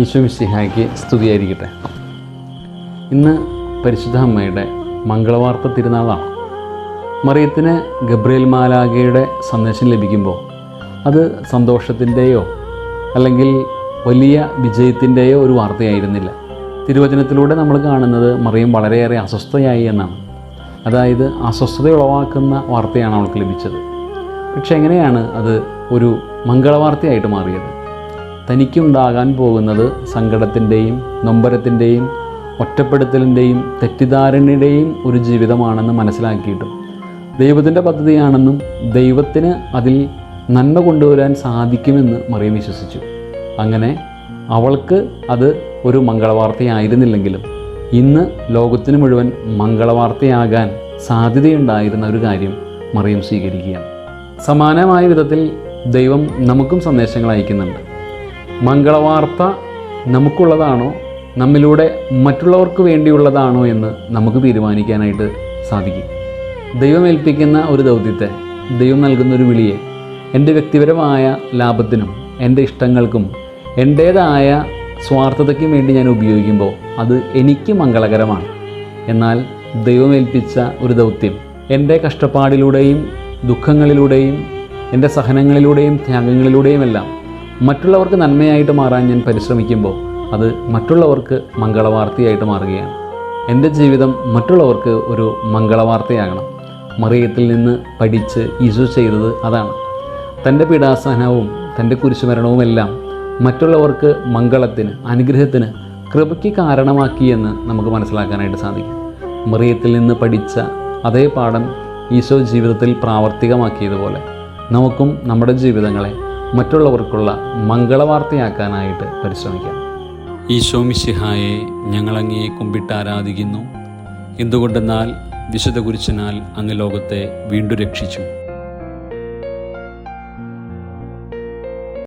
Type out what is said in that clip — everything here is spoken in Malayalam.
ഈശോ മിശിഹായ്ക്ക് സ്തുതിയായിരിക്കട്ടെ. ഇന്ന് പരിശുദ്ധ അമ്മയുടെ മംഗളവാർത്ത തിരുനാളാണ്. മറിയത്തിന് ഗബ്രിയേൽ മാലാഖയുടെ സന്ദേശം ലഭിക്കുമ്പോൾ അത് സന്തോഷത്തിൻ്റെയോ അല്ലെങ്കിൽ വലിയ വിജയത്തിൻ്റെയോ ഒരു വാർത്തയായിരുന്നില്ല. തിരുവചനത്തിലൂടെ നമ്മൾ കാണുന്നത് മറിയം വളരെയേറെ അസ്വസ്ഥയായി എന്നാണ്. അതായത് അസ്വസ്ഥത ഉളവാക്കുന്ന വാർത്തയാണ് അവൾക്ക് ലഭിച്ചത്. പക്ഷെ എങ്ങനെയാണ് അത് ഒരു മംഗളവാർത്തയായിട്ട് മാറിയത്? തനിക്കുണ്ടാകാൻ പോകുന്നത് സങ്കടത്തിൻ്റെയും നൊമ്പരത്തിൻ്റെയും ഒറ്റപ്പെടുത്തലിൻ്റെയും തെറ്റിദ്ധാരണയുടെയും ഒരു ജീവിതമാണെന്ന് മനസ്സിലാക്കിയിട്ടും ദൈവത്തിൻ്റെ പദ്ധതിയാണെന്നും ദൈവത്തിന് അതിൽ നന്മ കൊണ്ടുവരാൻ സാധിക്കുമെന്ന് മറിയം വിശ്വസിച്ചു. അങ്ങനെ അവൾക്ക് അത് ഒരു മംഗളവാർത്തയായിരുന്നില്ലെങ്കിലും ഇന്ന് ലോകത്തിന് മുഴുവൻ മംഗളവാർത്തയാകാൻ സാധ്യതയുണ്ടായിരുന്ന ഒരു കാര്യം മറിയം സ്വീകരിക്കുകയാണ്. സമാനമായ വിധത്തിൽ ദൈവം നമുക്കും സന്ദേശങ്ങൾ അയക്കുന്നുണ്ട്. മംഗളവാർത്ത നമുക്കുള്ളതാണോ, നമ്മിലൂടെ മറ്റുള്ളവർക്ക് വേണ്ടിയുള്ളതാണോ എന്ന് നമുക്ക് തീരുമാനിക്കാനായിട്ട് സാധിക്കും. ദൈവം ഏൽപ്പിക്കുന്ന ഒരു ദൗത്യത്തെ, ദൈവം നൽകുന്ന ഒരു വിളിയെ എൻ്റെ വ്യക്തിപരമായ ലാഭത്തിനും എൻ്റെ ഇഷ്ടങ്ങൾക്കും എൻ്റേതായ സ്വാർത്ഥതയ്ക്കും വേണ്ടി ഞാൻ ഉപയോഗിക്കുമ്പോൾ അത് എനിക്ക് മംഗളകരമാണ്. എന്നാൽ ദൈവം ഏൽപ്പിച്ച ഒരു ദൗത്യം എൻ്റെ കഷ്ടപ്പാടിലൂടെയും ദുഃഖങ്ങളിലൂടെയും എൻ്റെ സഹനങ്ങളിലൂടെയും ത്യാഗങ്ങളിലൂടെയും എല്ലാം മറ്റുള്ളവർക്ക് നന്മയായിട്ട് മാറാൻ ഞാൻ പരിശ്രമിക്കുമ്പോൾ അത് മറ്റുള്ളവർക്ക് മംഗളവാർത്തയായിട്ട് മാറുകയാണ്. എൻ്റെ ജീവിതം മറ്റുള്ളവർക്ക് ഒരു മംഗളവാർത്തയാകണം. മറിയത്തിൽ നിന്ന് പഠിച്ച് ഈശോ ചെയ്തത് അതാണ്. തൻ്റെ പീഡാസഹനവും തൻ്റെ കുരിശുമരണവുമെല്ലാം മറ്റുള്ളവർക്ക് മംഗളത്തിന്, അനുഗ്രഹത്തിന്, കൃപയ്ക്ക് കാരണമാക്കിയെന്ന് നമുക്ക് മനസ്സിലാക്കാനായിട്ട് സാധിക്കും. മറിയത്തിൽ നിന്ന് പഠിച്ച അതേ പാഠം ഈശോ ജീവിതത്തിൽ പ്രാവർത്തികമാക്കിയതുപോലെ നമുക്കും നമ്മുടെ ജീവിതങ്ങളെ മറ്റുള്ളവർക്കുള്ള മംഗളവാർത്തയാക്കാനായിട്ട് പരിശ്രമിക്കാം. ഈശോ മിശിഹായെ ഞങ്ങളങ്ങേ കുമ്പിട്ട് ആരാധിക്കുന്നു. എന്തുകൊണ്ടെന്നാൽ വിശുദ്ധ കുരിശിനാൽ അങ്ങ് ലോകത്തെ വീണ്ടും രക്ഷിച്ചു.